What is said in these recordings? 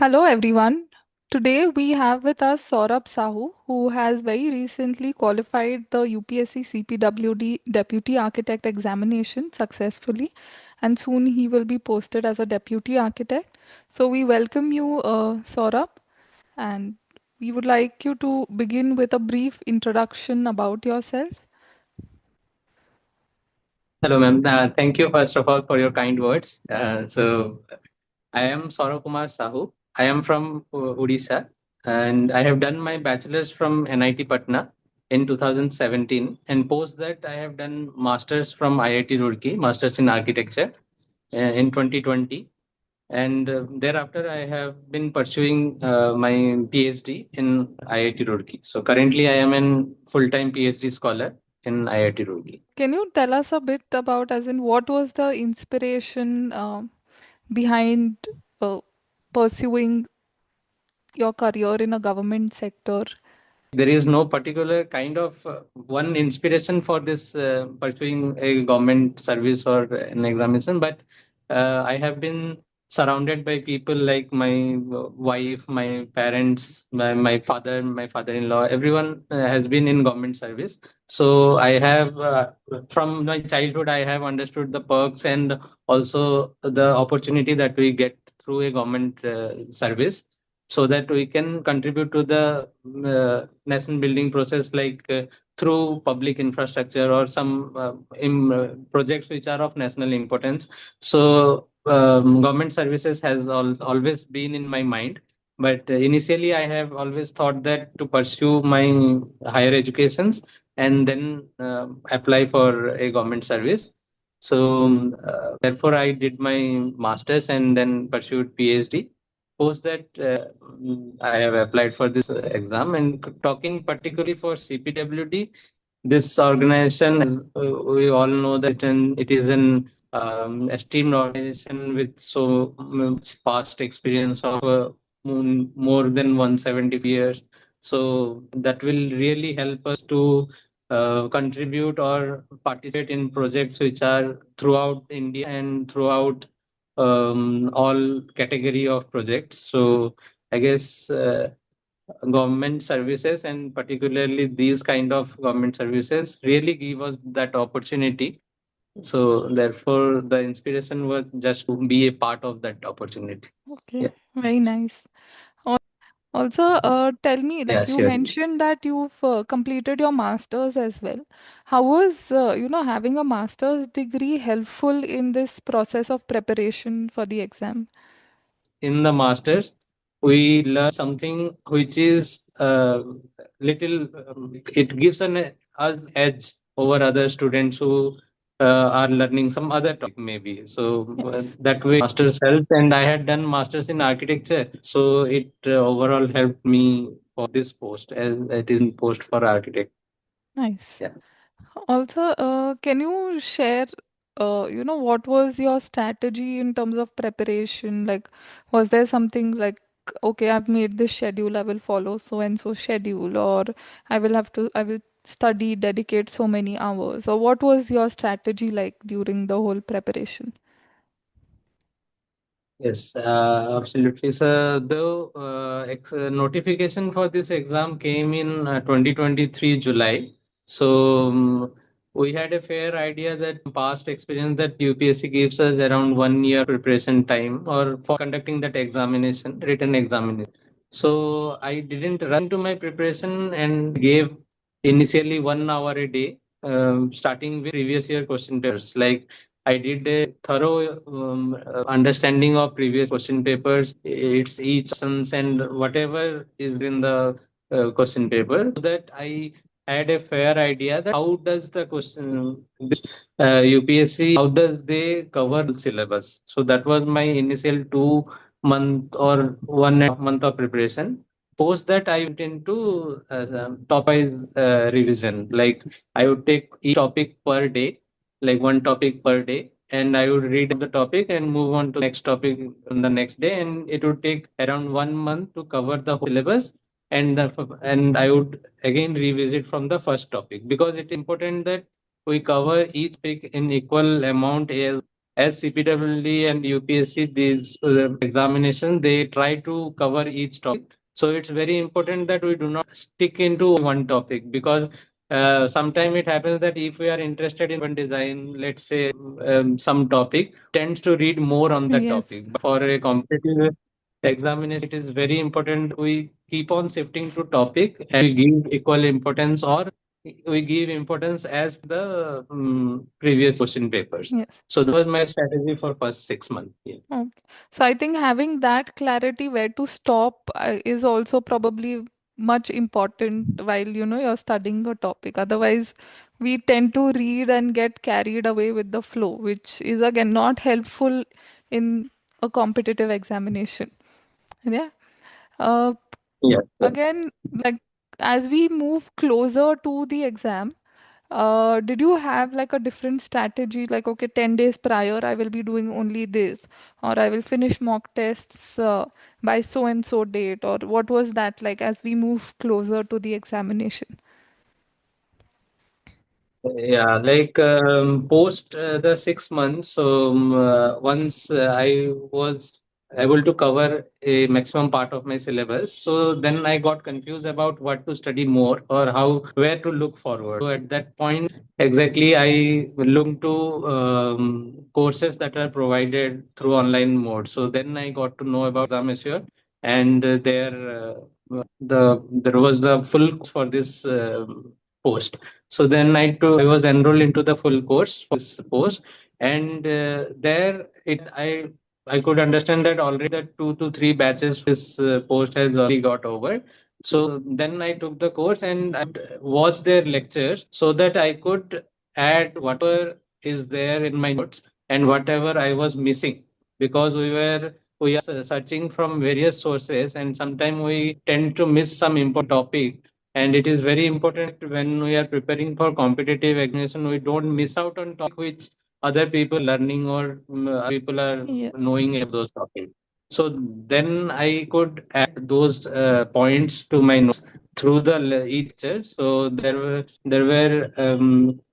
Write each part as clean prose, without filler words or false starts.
Hello everyone. Today we have with us Saurabh Sahu, who has very recently qualified the UPSC CPWD Deputy Architect examination successfully, and soon he will be posted as a Deputy Architect. So we welcome you, Saurabh, and we would like you to begin with a brief introduction about yourself. Hello, ma'am. Thank you, first of all, for your kind words. I am Saurabh Kumar Sahu. I am from Odisha, and I have done my bachelor's from NIT Patna in 2017. And post that, I have done master's from IIT Roorkee, master's in architecture in 2020. And thereafter, I have been pursuing my PhD in IIT Roorkee. So currently, I am a full-time PhD scholar in IIT Roorkee. Can you tell us a bit about, as in, what was the inspiration behind uh, pursuing your career in a government sector? There is no particular kind of one inspiration for this pursuing a government service or an examination, but I have been surrounded by people like my wife, my parents, my father, my father-in-law. Everyone has been in government service. So I have, from my childhood, I have understood the perks and also the opportunity that we get through a government service, so that we can contribute to the nation building process, like through public infrastructure or some projects which are of national importance. So government services has always been in my mind, but initially I have always thought that to pursue my higher educations and then apply for a government service. So therefore I did my masters and then pursued PhD. Post that, I have applied for this exam. And talking particularly for CPWD, this organization, as we all know, that it is an esteemed organization with so much past experience of more than 170 years. So that will really help us to contribute or participate in projects which are throughout India and throughout all category of projects. So I guess government services, and particularly these kind of government services, really give us that opportunity. So therefore, the inspiration was just to be a part of that opportunity. Okay, Yeah. very nice. Also, tell me, Yeah, like you sure. mentioned that you've completed your master's as well. How was, having a master's degree helpful in this process of preparation for the exam? In the masters, we learn something which is little, it gives an us edge over other students who are learning some other topic maybe. So Yes. that way masters help, and I had done masters in architecture, so it overall helped me for this post, as it is in post for architect. Nice. Yeah. Also, can you share, what was your strategy in terms of preparation? Like, was there something like, okay, I've made this schedule, I will follow so and so schedule, or I will study, dedicate so many hours, or what was your strategy like during the whole preparation? Yes, absolutely. So, though notification for this exam came in 2023 July, so we had a fair idea that past experience that UPSC gives us around 1 year preparation time or for conducting that examination, written examination. So I didn't run to my preparation and gave initially 1 hour a day, starting with previous year question papers. Like I did a thorough understanding of previous question papers, its each options and whatever is in the question paper, so that I had a fair idea that how does the question this UPSC, how does they cover syllabus. So that was my initial 2 month or 1.5 month of preparation. Post that I went into topic revision. Like I would take each topic per day, like one topic per day, and I would read the topic and move on to next topic on the next day, and it would take around 1 month to cover the whole syllabus. And I would again revisit from the first topic, because it is important that we cover each topic in equal amount. as CPWD and UPSC, these examination, they try to cover each topic. So it's very important that we do not stick into one topic, because sometimes it happens that if we are interested in one design, let's say some topic, tends to read more on that Yes. topic. But for a competitive examination, it is very important we keep on shifting to topic and we give equal importance, or we give importance as the previous question papers. Yes. So that was my strategy for first 6 months. Yeah. Okay. So I think having that clarity where to stop is also probably much important while you're studying a topic. Otherwise, we tend to read and get carried away with the flow, which is again not helpful in a competitive examination. Yeah. Uh, Yeah. Again, like as we move closer to the exam, did you have like a different strategy? Like, okay, 10 days prior, I will be doing only this, or I will finish mock tests by so and so date, or what was that like as we move closer to the examination? Yeah, like post the 6 months, so once I was able to cover a maximum part of my syllabus, so then I got confused about what to study more or how, where to look forward. So at that point, exactly, I looked to courses that are provided through online mode. So then I got to know about ExamAssure, and there was the full course for this post. So then I was enrolled into the full course for this post, and there it I could understand that already the 2 to 3 batches this post has already got over. So then I took the course and I watched their lectures so that I could add whatever is there in my notes and whatever I was missing, because we are searching from various sources, and sometimes we tend to miss some important topic. And it is very important when we are preparing for competitive examination, we don't miss out on topic which other people learning, or people are Yes. knowing about those topics. So then I could add those points to my notes through the each lecture. So there were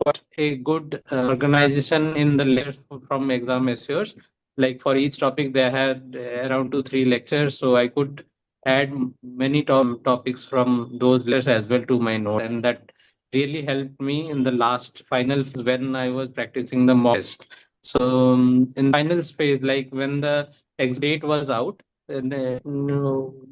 quite a good organization in the lectures from exam assures. Like for each topic, they had around 2 3 lectures, so I could add many topics from those lectures as well to my note, and that really helped me in the last final when I was practicing the mock test. So in the final phase, like when the exam date was out, and,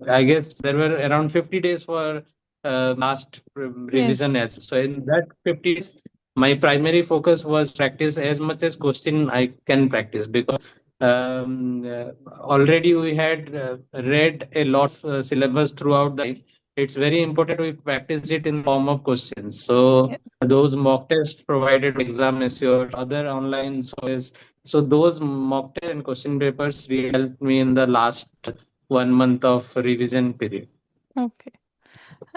I guess there were around 50 days for last revision Yes. as well. So in that 50 days, my primary focus was practice as much as question I can practice, because already we had read a lot of syllabus throughout the time. It's very important we practice it in the form of questions. So Yes. those mock tests provided exam your other online sources. So those mock test and question papers really helped me in the last 1 month of revision period. Okay.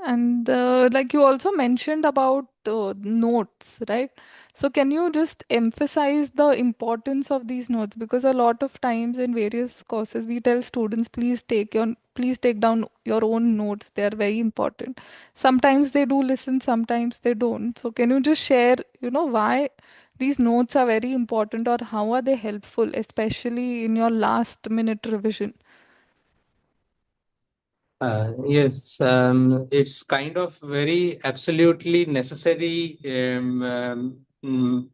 And like you also mentioned about notes, right? So can you just emphasize the importance of these notes? Because a lot of times in various courses, we tell students, please take down your own notes. They are very important. Sometimes they do listen, sometimes they don't. So can you just share, why these notes are very important, or how are they helpful, especially in your last minute revision? Yes, it's kind of very absolutely necessary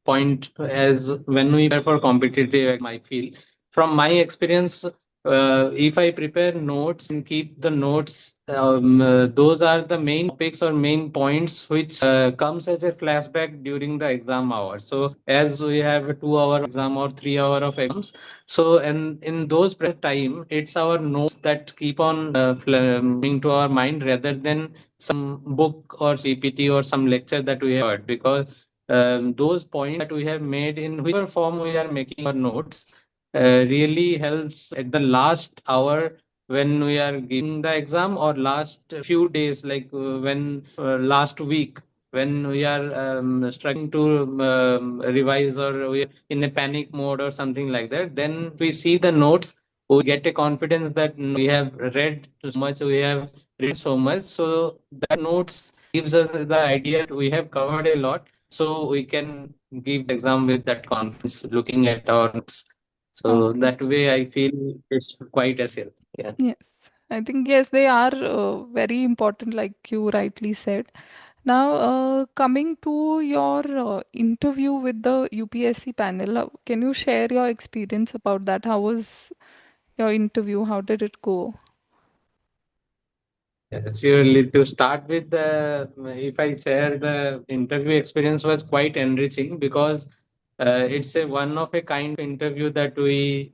point as when we prepare for competitive exam, I feel. From my experience, if I prepare notes and keep the notes, those are the main topics or main points which comes as a flashback during the exam hour. So as we have a 2 hour exam or 3 hour of exams, so, and in those time, it's our notes that keep on coming to our mind rather than some book or PPT or some lecture that we have heard. Because those points that we have made in whichever form we are making our notes really helps at the last hour when we are giving the exam, or last few days, like when last week when we are struggling to revise, or we in a panic mode or something like that, then we see the notes, we get a confidence that we have read so much, we have read so much. So that notes gives us the idea that we have covered a lot. So we can give the exam with that confidence looking at our notes. So Okay. that way, I feel it's quite essential. Yeah. Yes. I think yes, they are very important, like you rightly said. Now, coming to your interview with the UPSC panel, can you share your experience about that? How was your interview? How did it go? Surely, to start with, if I share, the interview experience was quite enriching because it's a one of a kind of interview that we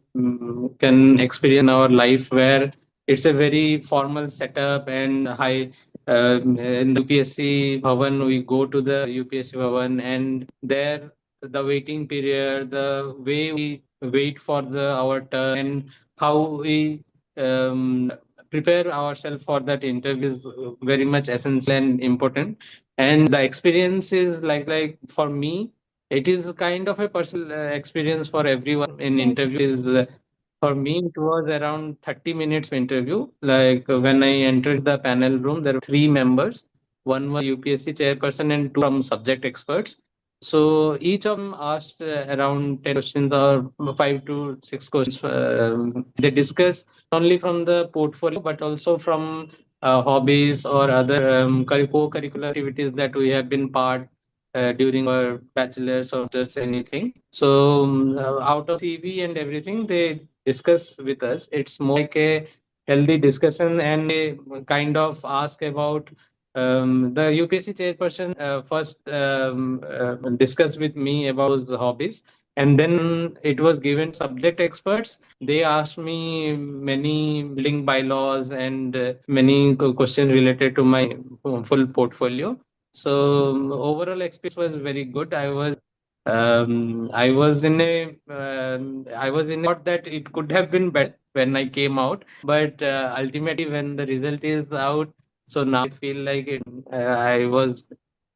can experience in our life, where it's a very formal setup and high. In the UPSC Bhavan, we go to the UPSC Bhavan, and there the waiting period, the way we wait for our turn, and how we um, prepare ourselves for that interview is very much essential and important. And the experience is like for me, it is kind of a personal experience for everyone in Yes. interview. Is For me, it was around 30 minutes interview. Like when I entered the panel room, there were three members. One was UPSC chairperson and two from subject experts. So each of them asked around 10 questions or 5 to 6 questions. They discuss only from the portfolio, but also from hobbies or other co-curricular activities that we have been part during our bachelor's or just anything. So out of CV and everything, they discuss with us. It's more like a healthy discussion, and they kind of ask about the UPSC chairperson first discussed with me about those hobbies, and then it was given subject experts. They asked me many building bylaws and many questions related to my full portfolio. So overall experience was very good. I was in a thought that it could have been better when I came out, but ultimately when the result is out, so now I feel like I was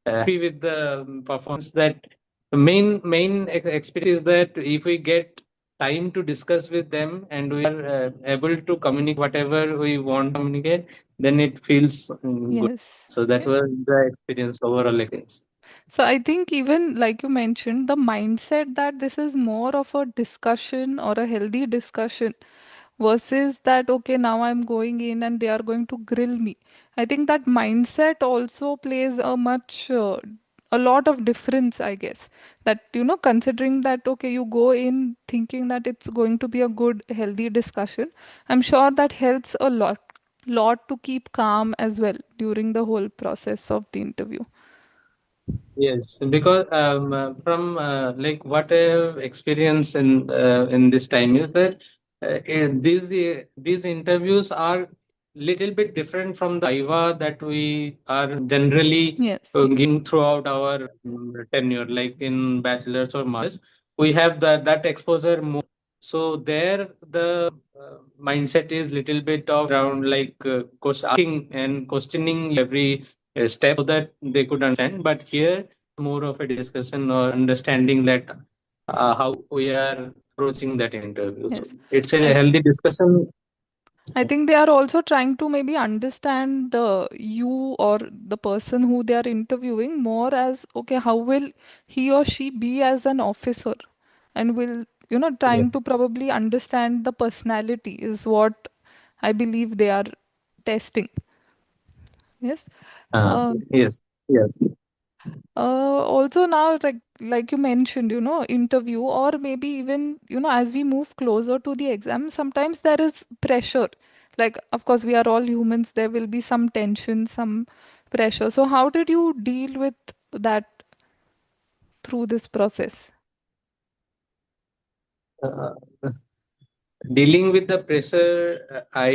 happy with the performance. That the main experience is that if we get time to discuss with them and we are able to communicate whatever we want to communicate, then it feels good. Yes. So that Yes. was the experience, overall experience. So I think even like you mentioned, the mindset that this is more of a discussion or a healthy discussion versus that, okay, now I'm going in and they are going to grill me. I think that mindset also plays a lot of difference, I guess. That, considering that, okay, you go in thinking that it's going to be a good, healthy discussion, I'm sure that helps a lot to keep calm as well during the whole process of the interview. Yes, because from like what I have experienced in this time is that these interviews are little bit different from the viva that we are generally Yes, yes, giving throughout our tenure, like in bachelor's or masters. We have that exposure more. So there the mindset is little bit of around like asking and questioning every step so that they could understand. But here more of a discussion or understanding that how we are approaching that interview. So yes. it's a I healthy discussion. I think they are also trying to maybe understand you or the person who they are interviewing more as, okay, how will he or she be as an officer? And will, Yeah. trying to probably understand the personality is what I believe they are testing. Yes. Uh, Uh, yes. Yes. Also now, like you mentioned, interview or maybe even, as we move closer to the exam, sometimes there is pressure. Like, of course, we are all humans. There will be some tension, some pressure. So how did you deal with that through this process? Uh, Dealing with the pressure, I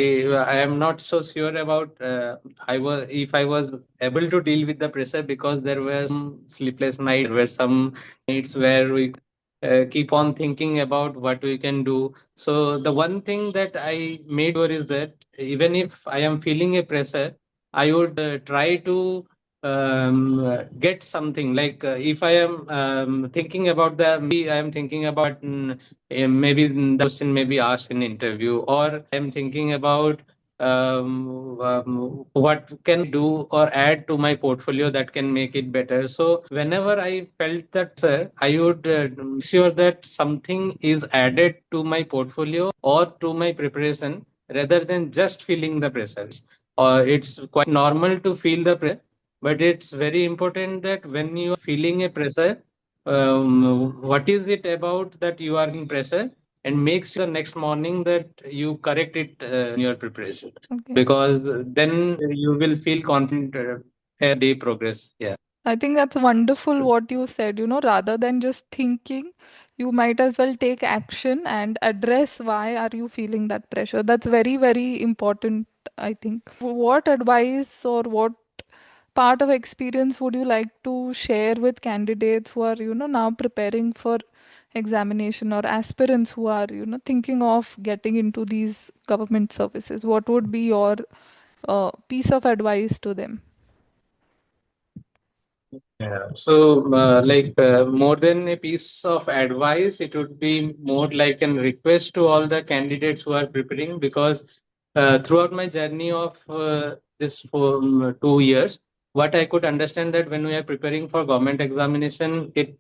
am not so sure about I was if I was able to deal with the pressure, because there were some sleepless nights, there were some nights where we keep on thinking about what we can do. So the one thing that I made sure is that even if I am feeling a pressure, I would try to get something. Like if I am thinking about maybe I am thinking about maybe the question may be asked in interview, or I'm thinking about what can I do or add to my portfolio that can make it better. So whenever I felt that pressure, I would make sure that something is added to my portfolio or to my preparation rather than just feeling the pressure. It's quite normal to feel the pressure, but it's very important that when you are feeling a pressure, what is it about that you are in pressure, and make sure the next morning that you correct it in your preparation, Okay. because then you will feel confident as day progress. Yeah. I think that's wonderful what you said, rather than just thinking, you might as well take action and address why are you feeling that pressure. That's very, very important, I think. What advice or what part of experience would you like to share with candidates who are, now preparing for examination, or aspirants who are, thinking of getting into these government services? What would be your piece of advice to them? Yeah. So, more than a piece of advice, it would be more like a request to all the candidates who are preparing, because throughout my journey of this for 2 years, what I could understand that when we are preparing for government examination, it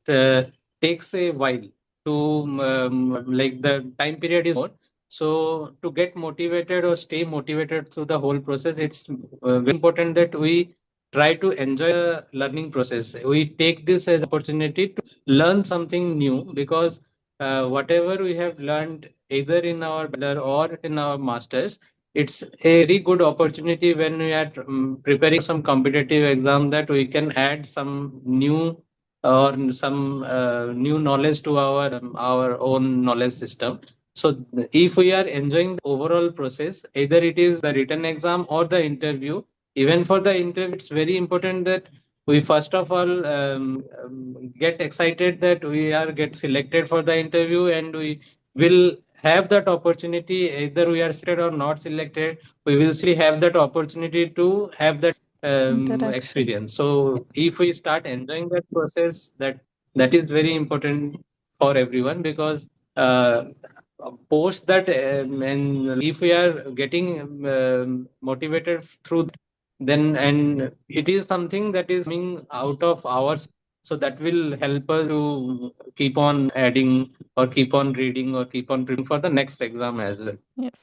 takes a while to like the time period is more. So to get motivated or stay motivated through the whole process, it's very important that we try to enjoy the learning process. We take this as opportunity to learn something new, because whatever we have learned either in our bachelor or in our masters, it's a very good opportunity when we are preparing some competitive exam, that we can add some new or some new knowledge to our own knowledge system. So if we are enjoying the overall process, either it is the written exam or the interview, even for the interview, it's very important that we first of all get excited that we are get selected for the interview, and we will have that opportunity, either we are selected or not selected, we will still have that opportunity to have that Interaction. experience. So if we start enjoying that process, that is very important for everyone, because uh, post that and if we are getting motivated through that, then and it is something that is coming out of ours, so that will help us to keep on adding or keep on reading or keep on preparing for the next exam as well. Yes.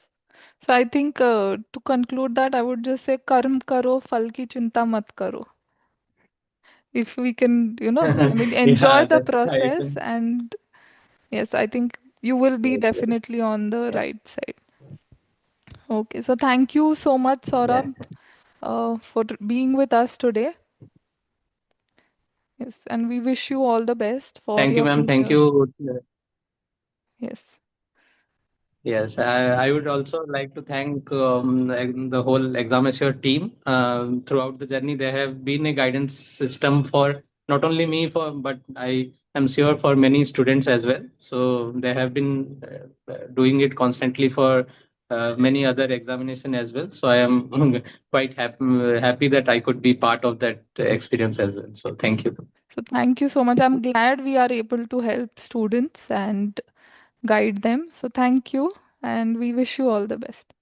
So I think to conclude that, I would just say karm karo, phal ki chinta mat karo. If we can, I mean, enjoy Yeah, the that I process, can. and yes, I think you will be Yes, yes. definitely on the Yeah, right side. Okay, so thank you so much, yeah. Saurabh, for being with us today. Yes, and we wish you all the best for Thank you, your ma'am. Thank future. you. Yes, Yes, I would also like to thank the whole ExamAssure team. Throughout the journey, there have been a guidance system for not only me, for but I am sure for many students as well. So they have been doing it constantly for many other examination as well. So I am quite happy that I could be part of that experience as well. So yes. thank you. So thank you so much. I'm glad we are able to help students and guide them. So thank you, and we wish you all the best.